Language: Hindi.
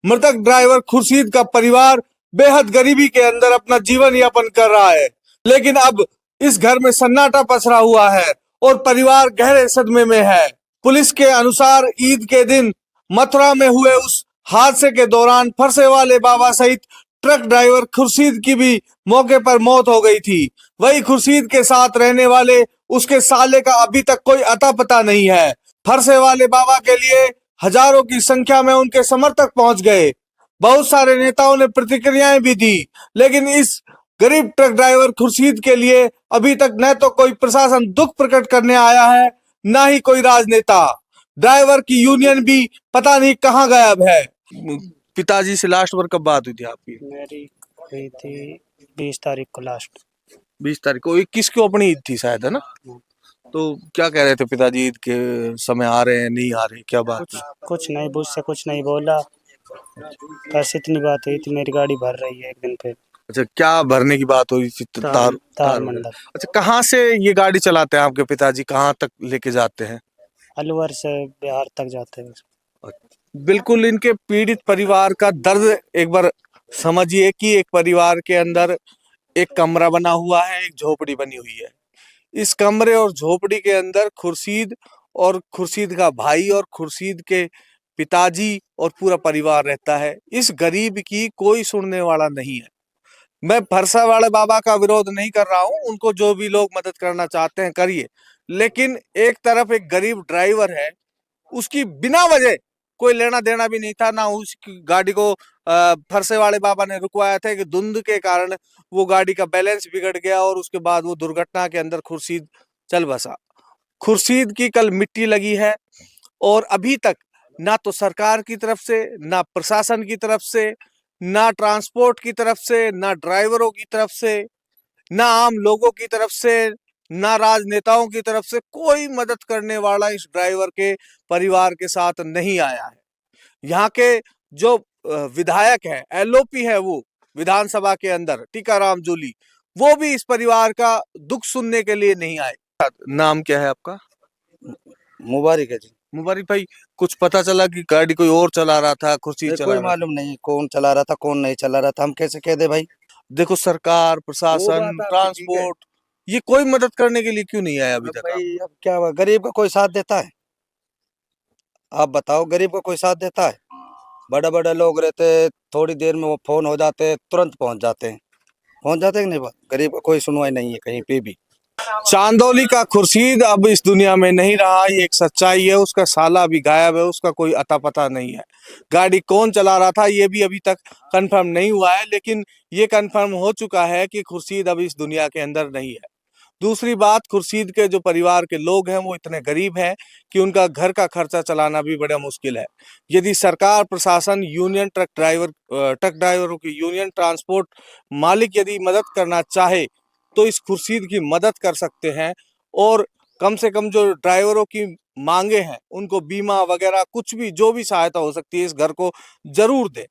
मृतक ड्राइवर खुर्शीद का परिवार बेहद गरीबी के अंदर अपना जीवन यापन कर रहा है, लेकिन अब इस घर में सन्नाटा पसरा हुआ है और परिवार गहरे सदमे में है। पुलिस के अनुसार ईद के दिन मथुरा में हुए उस हादसे के दौरान फरसे वाले बाबा सहित ट्रक ड्राइवर खुर्शीद की भी मौके पर मौत हो गई थी। वही खुर्शीद के साथ रहने वाले उसके साले का अभी तक कोई अता पता नहीं है। फरसे वाले बाबा के लिए हजारों की संख्या में उनके समर्थक पहुंच गए। बहुत सारे नेताओं ने प्रतिक्रियाएं भी दी, लेकिन इस गरीब ट्रक ड्राइवर खुर्शीद के लिए अभी तक न तो कोई प्रशासन दुख प्रकट करने आया है, ना ही कोई राजनेता। ड्राइवर की यूनियन भी पता नहीं कहां गायब है। पिताजी से लास्ट बार कब बात हुई थी आपकी? मेरी हुई थी 20 तारीख को लास्ट। 20 तारीख को। 21 को अपनी ईद थी शायद, है ना? तो क्या कह रहे थे पिताजी, ईद के समय आ रहे हैं नहीं आ रहे, क्या बात है? कुछ नहीं, मुझसे कुछ नहीं बोला, बस इतनी बात हुई थी मेरी गाड़ी भर रही है एक दिन पे। अच्छा, क्या भरने की बात हुई थी? तार मंडल। अच्छा, कहाँ से ये गाड़ी चलाते हैं आपके पिताजी, कहाँ तक लेके जाते हैं? अलवर से बिहार तक जाते हैं। बिल्कुल इनके पीड़ित परिवार का दर्द एक बार समझिए कि एक परिवार के अंदर एक कमरा बना हुआ है, एक झोपड़ी बनी हुई है। इस कमरे और झोपड़ी के अंदर खुर्शीद और खुर्शीद का भाई और खुर्शीद के पिताजी और पूरा परिवार रहता है। इस गरीब की कोई सुनने वाला नहीं है। मैं फरसा वाले बाबा का विरोध नहीं कर रहा हूं, उनको जो भी लोग मदद करना चाहते हैं करिए, लेकिन एक तरफ एक गरीब ड्राइवर है, उसकी बिना वजह कोई लेना देना भी नहीं था ना। उसकी गाड़ी को फरसे वाले बाबा ने रुकवाया था कि धुंध के कारण वो गाड़ी का बैलेंस बिगड़ गया और उसके बाद वो दुर्घटना के अंदर खुर्शीद चल बसा। खुर्शीद की कल मिट्टी लगी है और अभी तक ना तो सरकार की तरफ से, ना प्रशासन की तरफ से, ना ट्रांसपोर्ट की तरफ से, ना ड्राइवरों की तरफ से, ना आम लोगों की तरफ से, ना राजनेताओं की तरफ से कोई मदद करने वाला इस ड्राइवर के परिवार के साथ नहीं आया है। यहाँ के जो विधायक है, एलओपी है, वो विधानसभा के अंदर टीकाराम जूली, वो भी इस परिवार का दुख सुनने के लिए नहीं आए। नाम क्या है आपका? मुबारक है जी। मुबारक भाई, कुछ पता चला कि गाड़ी कोई और चला रहा था, खुर्शीद चला कोई रहा था? मालूम नहीं कौन चला रहा था कौन नहीं चला रहा था, हम कैसे कह दे भाई। देखो, सरकार, प्रशासन, बात आपकी ट्रांसपोर्ट, ये कोई मदद करने के लिए क्यों नहीं आया अभी तक? भाई अब क्या हुआ, गरीब का कोई साथ देता है? आप बताओ, गरीब का कोई साथ देता है? बड़े बड़े लोग रहते, थोड़ी देर में वो फोन हो जाते, तुरंत पहुंच जाते हैं। पहुंच जाते हैं कि नहीं? गरीब का कोई सुनवाई नहीं है कहीं पे भी। चांदौली का खुर्शीद अब इस दुनिया में नहीं रहा, ये एक सच्चाई है। उसका साला भी गायब है, उसका कोई अता पता नहीं है। गाड़ी कौन चला रहा था ये भी अभी तक कंफर्म नहीं हुआ है, लेकिन ये कंफर्म हो चुका है कि खुर्शीद अब इस दुनिया के अंदर नहीं है। दूसरी बात, खुर्शीद के जो परिवार के लोग हैं वो इतने गरीब हैं कि उनका घर का खर्चा चलाना भी बड़ा मुश्किल है। यदि सरकार, प्रशासन, यूनियन ट्रक ड्राइवरों की यूनियन, ट्रांसपोर्ट मालिक यदि मदद करना चाहे तो इस खुर्शीद की मदद कर सकते हैं, और कम से कम जो ड्राइवरों की मांगे हैं उनको बीमा वगैरह कुछ भी, जो भी सहायता हो सकती है, इस घर को जरूर दे।